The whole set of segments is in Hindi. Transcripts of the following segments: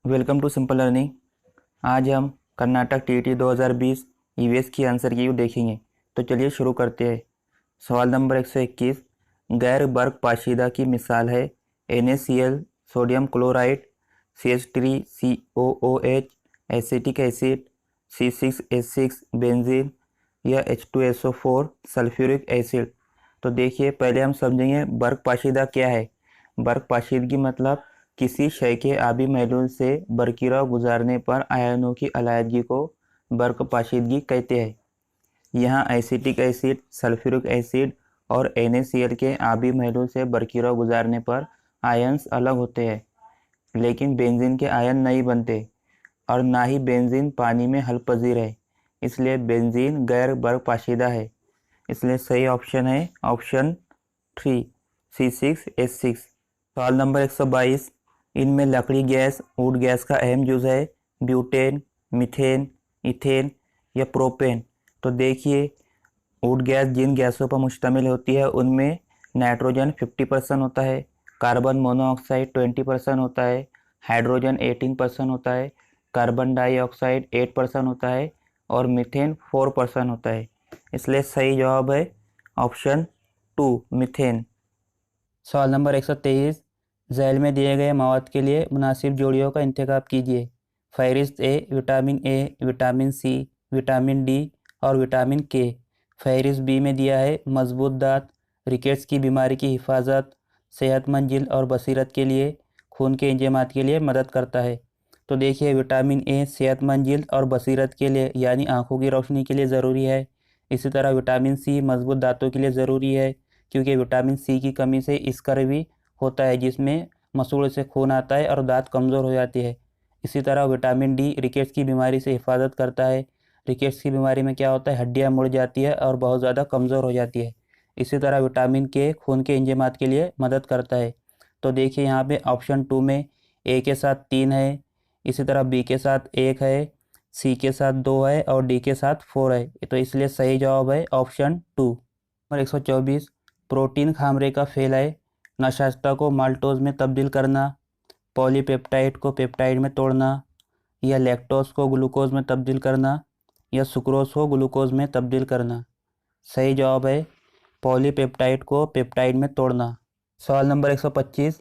Welcome to simple learning. आज हम कर्नाटक टीईटी 2020 ईवीएस की आंसर की देखेंगे। तो चलिए शुरू करते हैं। सवाल नंबर 121, गैर बर्क पाशीदा की मिसाल है NaCl, sodium chloride, CH3COOH, acetic acid, C6H6 benzene या H2SO4 सल्फ्यूरिक एसिड। तो देखिए, पहले हम समझेंगे बर्क पाशीदा क्या है। बर्क पाशीदगी मतलब किसी शय के आबी महलूल से बरकिराव गुजारने पर आयनों की अलायदगी को बर्क पाशीदगी कहते हैं। यहाँ एसिटिक एसिड, सल्फ्यूरिक एसिड और NaCl के आबी महलूल से बरकिराव गुजारने पर आयन्स अलग होते हैं, लेकिन बेंजीन के आयन नहीं बनते और ना ही बेंजीन पानी में हल पजीर है, इसलिए बेंजीन गैर बर्क पाशीदा है। इसलिए सही ऑप्शन है ऑप्शन 3 C6H6। सवाल नंबर 122, इनमें लकड़ी गैस, वुड गैस का अहम जुज़ है ब्यूटेन, मीथेन, इथेन या प्रोपेन। तो देखिए, वुड गैस जिन गैसों पर मुश्तमिल होती है उनमें नाइट्रोजन 50% होता है, कार्बन मोनोऑक्साइड 20% होता है, हाइड्रोजन 18% होता है, कार्बन डाइऑक्साइड 8% होता है और मीथेन 4% होता है। इसलिए सही जवाब है ऑप्शन 2 मीथेन। सवाल नंबर 123, झैल में दिए गए मवाद के लिए मुनासिब जोड़ियों का इंतखाब कीजिए। फहरिस्त A, vitamin A, vitamin C, vitamin D और विटामिन के। फहरिस्त बी में दिया है मजबूत दांत, रिकेट्स की बीमारी की हिफाजत, सेहतमंद जिल्द और बसीरत के लिए, खून के इंजमात के लिए मदद करता है। तो देखिए, विटामिन ए सेहतमंद जिल्द और बसीरत के लिए यानी आँखों की रोशनी के लिए ज़रूरी है। इसी तरह विटामिन सी मजबूत दांतों के लिए ज़रूरी है, क्योंकि विटामिन सी की कमी से स्कर्वी होता है, जिसमें मसूड़ से खून आता है और दांत कमज़ोर हो जाती है। इसी तरह विटामिन डी रिकेट्स की बीमारी से हिफाजत करता है। रिकेट्स की बीमारी में क्या होता है, हड्डियां मुड़ जाती है और बहुत ज़्यादा कमज़ोर हो जाती है। इसी तरह विटामिन के खून के इंजमात के लिए मदद करता है। तो देखिए, यहाँ पे ऑप्शन 2 में ए के साथ 3 है, इसी तरह बी के साथ 1 है, सी के साथ 2 है और डी के साथ 4 है। तो इसलिए सही जवाब है ऑप्शन 2। नंबर 124, प्रोटीन खामरे का फेल है नाश्ता को माल्टोज में तब्दील करना, पॉलीपेप्टाइड को पेप्टाइड में तोड़ना, या लैक्टोज को ग्लूकोज में तब्दील करना, या सुक्रोज को ग्लूकोज में तब्दील करना। सही जवाब है पॉलीपेप्टाइड को पेप्टाइड में तोड़ना। सवाल नंबर 125,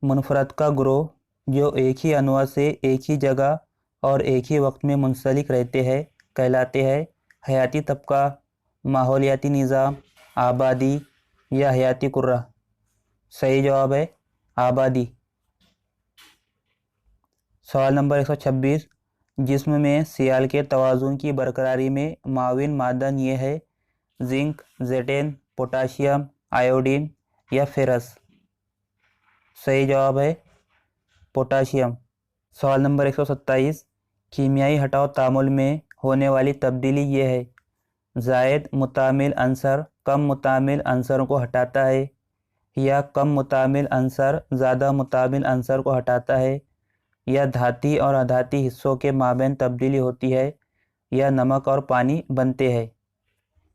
मुनफरद का ग्रोह जो एक ही अनवा से एक ही जगह और एक ही वक्त में मुंसलिक रहते हैं कहलाते हैं हयाती तबका, माहौलियाती निज़ाम, आबादी या हयाती कुर्रा। सही जवाब है आबादी। सवाल नंबर 126, जिस्म में सियाल के तवाज़ुन की बरकरारी में माविन मादन ये है जिंक, जेटेन, पोटाशियम, आयोडीन या फेरस। सही जवाब है पोटाशियम। सवाल नंबर 127, कीमियाई हटाव तामुल में होने वाली तब्दीली ये है ज़ायद मुतामिल अंसर कम मुतामिल अंसरों को हटाता है, या कम मुतामिल अंसर ज़्यादा मुतामिल अंसर को हटाता है, या धाती और अधाती हिस्सों के माबैन तब्दीली होती है, या नमक और पानी बनते हैं।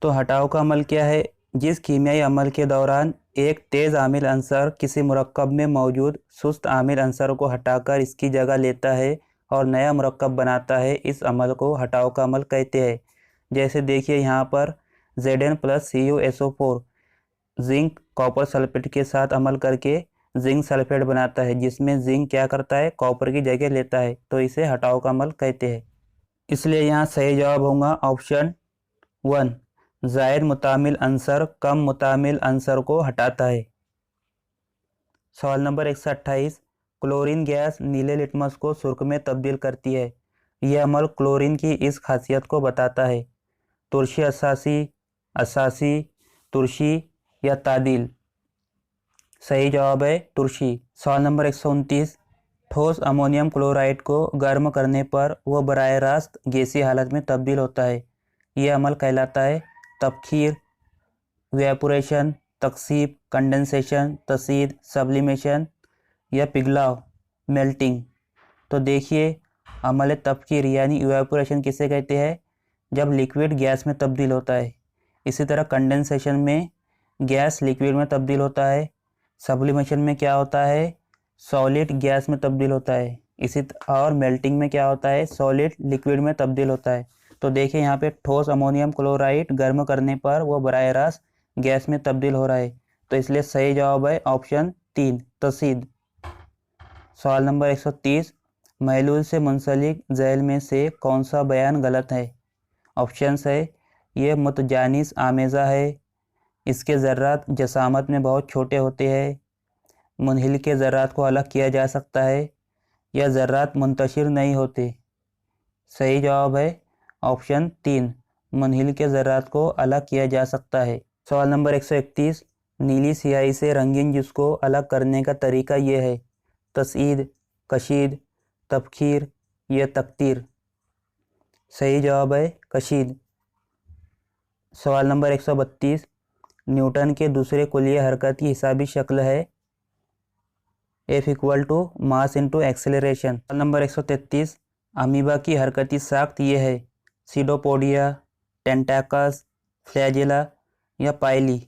तो हटाव का अमल क्या है? जिस कीमियाई अमल के दौरान एक तेज़ आमिल अंसर किसी मुरक्कब में मौजूद सुस्त आमिल अंसर को हटाकर इसकी जगह लेता है और नया मुरक्कब बनाता है, इस अमल को हटाव का अमल कहते हैं। जैसे देखिए यहाँ पर Zn+CuSO4 जिंक कॉपर सल्फेट के साथ अमल करके जिंक सल्फेट बनाता है, जिसमें जिंक क्या करता है, कॉपर की जगह लेता है, तो इसे हटाव का अमल कहते हैं। इसलिए यहाँ सही जवाब होगा ऑप्शन 1, ज़ायद मुतामिल अंसर कम मुतामिल अंसर को हटाता है। सवाल नंबर 128, क्लोरीन गैस नीले लिटमस को सुर्ख में तब्दील करती है। यह अमल क्लोरीन की इस खासियत को बताता है तुर्शी असासी, असासी, तुर्शी या तादील। सही जवाब है तुर्शी। सवाल नंबर 129, ठोस अमोनियम क्लोराइड को गर्म करने पर वह बराह रास्त गैसीय हालत में तब्दील होता है। यह अमल कहलाता है तबखीर, वेपोरेशन, तकसीब, कंडेंसेशन, तसीद, सब्लिमेशन या पिघलाव, मेल्टिंग। तो देखिए, अमल तबखीर यानी इवेपोरेशन किसे कहते हैं? जब लिक्विड गैस में तब्दील होता है। इसी तरह कंडेंसेशन में गैस लिक्विड में तब्दील होता है। सब्लिमेशन में क्या होता है? सॉलिड गैस में तब्दील होता है। और मेल्टिंग में क्या होता है, सॉलिड लिक्विड में तब्दील होता है। तो देखिए यहाँ पे ठोस अमोनियम क्लोराइड गर्म करने पर वो बराह रास्त गैस में तब्दील हो रहा है। तो इसलिए सही जवाब है ऑप्शन 3, तसीद। सवाल नंबर 130, महलूल से मुंसलिक झैल में से कौन सा बयान गलत है? ऑप्शंस है, ये मुतजानिस आमेज़ा है, इसके ज़र्रात जसामत में बहुत छोटे होते हैं, मुनहिल के ज़र्रात को अलग किया जा सकता है, या ज़र्रात मुंतशिर नहीं होते। सही जवाब है ऑप्शन 3, मुनहिल के ज़र्रात को अलग किया जा सकता है। सवाल नंबर 131, नीली स्याही से रंगीन जिस को अलग करने का तरीका ये है, तस्ईद, कशीद, तबखीर या तकतीर। सही जवाब है कशीद। सवाल नंबर 132, न्यूटन के दूसरे कुलिया हरकत की हिसाबी शक्ल है F = मास इंटू एक्सेलरेशन। सवाल नंबर 133, अमीबा की हरकती साख्त ये है, सीडोपोडिया, टेंटाकस, फ्लैजेला या पाइली।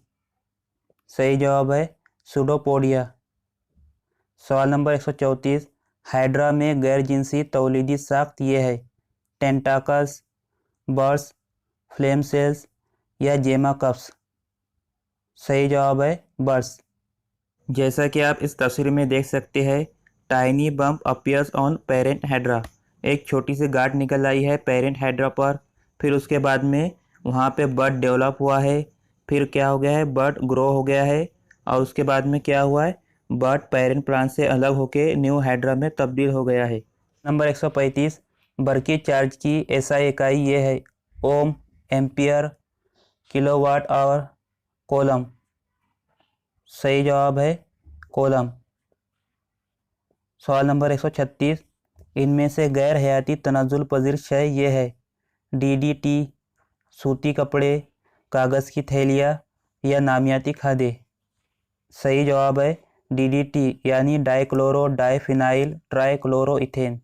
सही जवाब है सूडोपोडिया। सवाल नंबर 134, हाइड्रा में गैर जिनसी तौलीदी साख्त ये है, टेंटाकस, बर्स, फ्लेम सेल्स या जेमा कप्स। सही जवाब है बर्स। जैसा कि आप इस तस्वीर में देख सकते हैं, tiny bump appears on parent hydra. एक छोटी सी गांठ निकल आई है पेरेंट हाइड्रा पर, फिर उसके बाद में वहाँ पे बड डेवलप हुआ है, फिर क्या हो गया है, बड ग्रो हो गया है, और उसके बाद में क्या हुआ है, बड पेरेंट प्लांट से अलग होकर न्यू हाइड्रा में तब्दील हो गया है। नंबर 135, बरकी चार्ज की एसआई इकाई ये है, ओम, एम्पियर, किलोवाट आवर, कोलम। सही जवाब है कोलम। सवाल नंबर 136, इनमें से गैर हयाती तनाजुल पजीर शय ये है, डीडीटी, सूती कपड़े, कागज़ की थैलियाँ या नामियाती खादे। सही जवाब है डीडीटी यानी डाइक्लोरो डाइफिनाइल ट्राइक्लोरोइथेन।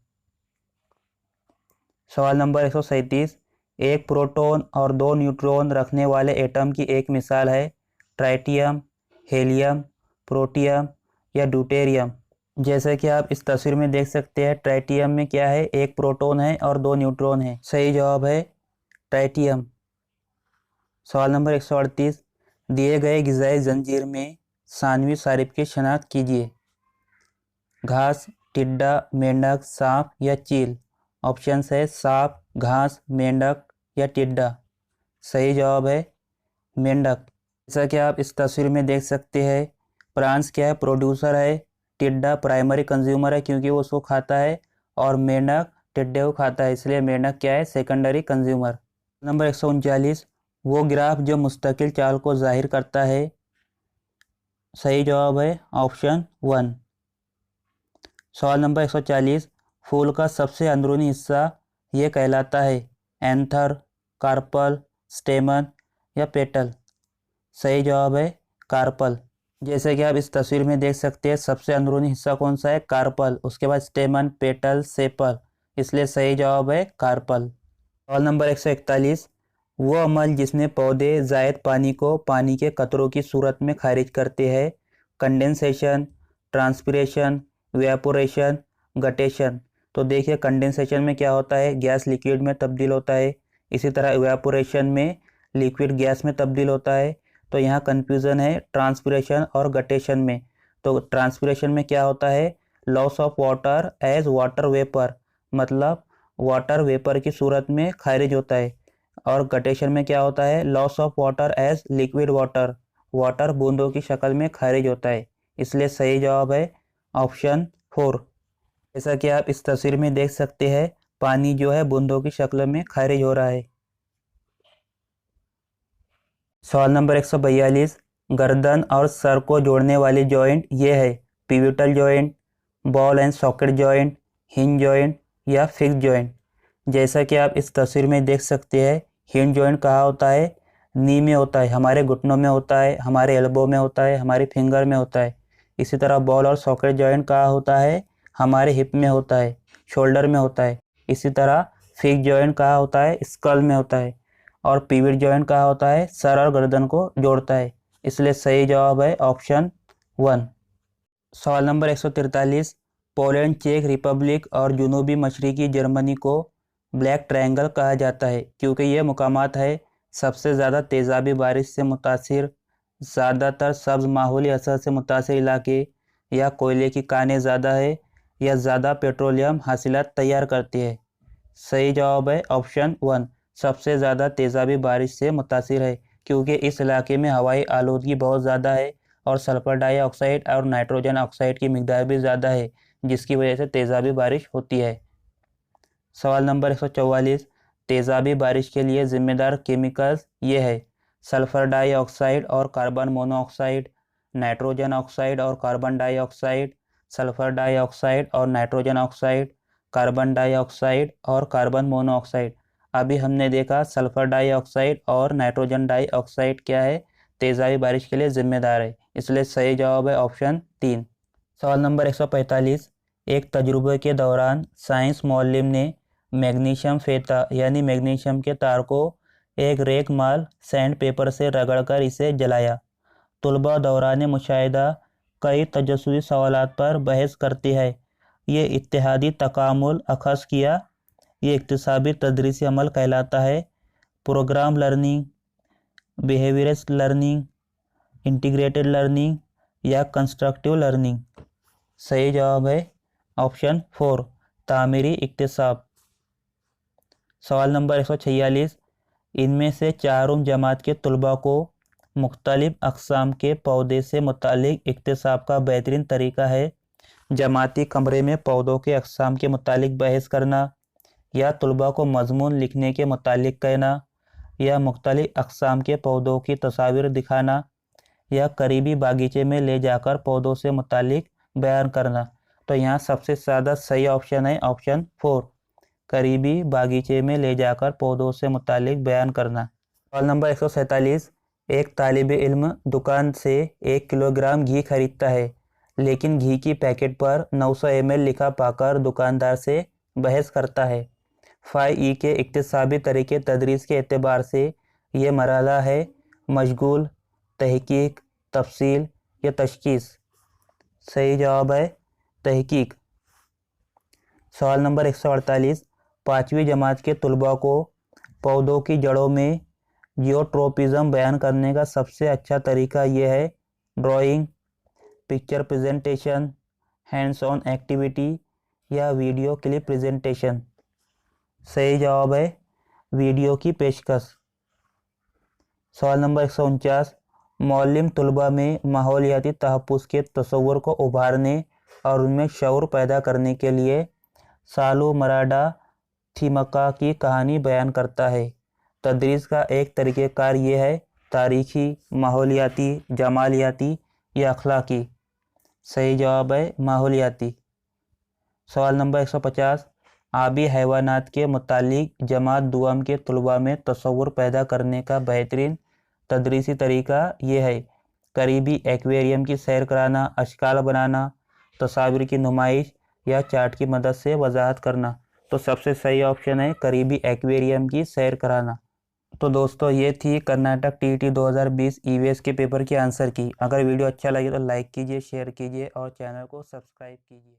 सवाल नंबर 137, एक प्रोटॉन और 2 न्यूट्रॉन रखने वाले एटम की एक मिसाल है, ट्राइटियम, हेलियम, प्रोटियम या ड्यूटेरियम। जैसे कि आप इस तस्वीर में देख सकते हैं, ट्राइटियम में क्या है, एक प्रोटॉन है और 2 न्यूट्रॉन है। सही जवाब है ट्राइटियम। सवाल नंबर 138, दिए गए ग़िज़ाई जंजीर में सानवी सारिफ की शनाख्त कीजिए, घास, टिड्डा, मेंढक, सांप या चील। ऑप्शन है सांप, घास, मेंढक या टिड्डा। सही जवाब है मेंढक। जैसा कि आप इस तस्वीर में देख सकते हैं, प्रांस क्या है, प्रोड्यूसर है, टिड्डा प्राइमरी कंज्यूमर है क्योंकि वो उसको खाता है, और मेंढक टिड्डे को खाता है, इसलिए मेंढक क्या है, सेकेंडरी कंज्यूमर। नंबर 139, वो ग्राफ जो मुस्तकिल चाल को जाहिर करता है। सही जवाब है ऑप्शन 1। सवाल नंबर 140, फूल का सबसे अंदरूनी हिस्सा ये कहलाता है, एंथर, कार्पल, स्टेमन या पेटल। सही जवाब है कार्पल। जैसे कि आप इस तस्वीर में देख सकते हैं, सबसे अंदरूनी हिस्सा कौन सा है, कार्पल, उसके बाद स्टेमन, पेटल, सेपल, इसलिए सही जवाब है कार्पल। सवाल नंबर 141, वो अमल जिसमें पौधे ज़ायद पानी को पानी के कतरों की सूरत में खारिज करते हैं, कंडेंसेशन, ट्रांसपिरेशन, वेपोरेशन, गटेशन। तो देखिए कंडेंसेशन में क्या होता है, गैस लिक्विड में तब्दील होता है, इसी तरह इवेपोरेशन में लिक्विड गैस में तब्दील होता है। तो यहाँ कन्फ्यूज़न है ट्रांसपिरेशन और गटेशन में। तो ट्रांसपिरेशन में क्या होता है, loss of water as water vapour, मतलब वाटर वेपर की सूरत में खारिज होता है, और गटेशन में क्या होता है, loss of water as liquid water, water बूंदों की शक्ल में खारिज होता है, इसलिए सही जवाब है ऑप्शन 4। जैसा कि आप इस तस्वीर में देख सकते हैं, पानी जो है बूंदों की शक्ल में खारिज हो रहा है। सवाल नंबर 142, गर्दन और सर को जोड़ने वाली जॉइंट ये है, pivotal joint, ball and socket joint, hinge joint या फिक्स जॉइंट। जैसा कि आप इस तस्वीर में देख सकते हैं, हिंज जॉइंट कहाँ होता है, नी में होता है, हमारे घुटनों में होता है, हमारे एल्बो में होता है, हमारी फिंगर में होता है। इसी तरह बॉल और सॉकेट जॉइंट कहाँ होता है, हमारे हिप में होता है, शोल्डर में होता है। इसी तरह फिक्स जॉइंट कहाँ होता है, स्कल में होता है, और पिवट जॉइंट कहाँ होता है, सर और गर्दन को जोड़ता है, इसलिए सही जवाब है ऑप्शन 1। सवाल नंबर 143, पोलैंड, चेक रिपब्लिक और जनूबी मशरकी जर्मनी को ब्लैक ट्रायंगल कहा जाता है क्योंकि ये मुकामात है सबसे ज़्यादा तेज़ाबी बारिश से मुतासिर, ज़्यादातर सब्ज़ माहौली असर से मुतासिर इलाके, या कोयले की कानें ज़्यादा है, या ज़्यादा पेट्रोलियम हासिलात तैयार करती है। सही जवाब है ऑप्शन 1, सबसे ज़्यादा तेज़ाबी बारिश से मुतासिर है क्योंकि इस इलाके में हवाई आलूदगी बहुत ज़्यादा है और सल्फर डाइऑक्साइड और नाइट्रोजन ऑक्साइड की मिकदार भी ज़्यादा है, जिसकी वजह से तेज़ाबी बारिश होती है। सवाल नंबर 144, तेज़ाबी बारिश के लिए जिम्मेदार केमिकल्स ये है: सल्फर डाइऑक्साइड और कार्बन मोनोऑक्साइड, नाइट्रोजन ऑक्साइड और कार्बन डाइऑक्साइड, सल्फर डाइऑक्साइड और नाइट्रोजन ऑक्साइड, कार्बन डाइऑक्साइड और कार्बन मोनोऑक्साइड। अभी हमने देखा सल्फर डाइऑक्साइड और नाइट्रोजन डाइऑक्साइड क्या है, तेज़ाबी बारिश के लिए जिम्मेदार है, इसलिए सही जवाब है ऑप्शन 3। सवाल नंबर 145, एक तजुर्बे के दौरान साइंस मौलिम ने मैग्नीशियम फेता यानी मैग्नीशियम के तार को एक रेगमाल सैंड पेपर से रगड़कर इसे जलाया। तुलबा दौरान मुशाहिदा कई तजस्सुसी सवालात पर बहस करती है। ये इत्तेहादी तकामुल अखज़ किया, ये इक्तिसाबी तदरीसी अमल कहलाता है, programme learning, behaviourist learning, integrated learning या कंस्ट्रक्टिव लर्निंग। सही जवाब है ऑप्शन 4, तामीरी इक्तिसाब। सवाल नंबर 146, इनमें से चारुम जमात के तलबा को मुख्तलिफ अक़साम के पौधे से मुतालिक इक्तिसाब का बेहतरीन तरीका है जमाती कमरे में पौधों के अक़साम के मुतालिक बहस करना, या तलबा को मज़मून लिखने के मुतालिक कहना, या मुख्तलिफ अक़साम के पौधों की तस्वीर दिखाना, या करीबी बागीचे में ले जाकर पौधों से मुतालिक बयान करना। तो यहाँ सबसे ज़्यादा सही ऑप्शन है ऑप्शन 4, करीबी बागीचे में ले जाकर पौधों से मुतालिक बयान करना। सवाल नंबर 147, एक तालिब इल्म दुकान से 1 किलोग्राम घी खरीदता है, लेकिन घी की पैकेट पर 900 ml लिखा पाकर दुकानदार से बहस करता है। फ़ाई के इक्तिसाबी तरीके तदरीस के एतबार से ये मरहला है: मशगूल, तहकीक, तफसील या तशखीस। सही जवाब है तहकीक। सवाल नंबर 148, 5वीं जमात के तलबा को पौधों की जड़ों में जियोट्रोपिज्म बयान करने का सबसे अच्छा तरीका यह है: drawing, picture presentation, hands on activity या वीडियो क्लिप प्रेजेंटेशन। सही जवाब है वीडियो की पेशकश। सवाल नंबर 149, मौलिम तलबा में माहौलियाती तहफ़्फ़ुज़ के तसव्वुर को उभारने और उनमें शऊर पैदा करने के लिए सालू मराडा थीमका की कहानी बयान करता है। तदरीस का एक तरीक़ेकार ये है: तारीख़ी, माहौलियाती, जमालियाती या अखलाकी। सही जवाब है माहौलियाती। सवाल नंबर 150, आबी हैवानात के मुतालिक जमात दुआम के तलबा में तसव्वुर पैदा करने का बेहतरीन तदरीसी तरीका ये है: करीबी एक्वेरियम की सैर कराना, अशकाल बनाना, तस्वीर की नुमाइश या चार्ट की मदद से वजाहत करना। तो सबसे सही ऑप्शन है करीबी एक्वेरियम की सैर कराना। तो दोस्तों ये थी कर्नाटक टीईटी 2020 ईवीएस के पेपर के आंसर की। अगर वीडियो अच्छा लगे तो लाइक कीजिए, शेयर कीजिए और चैनल को सब्सक्राइब कीजिए।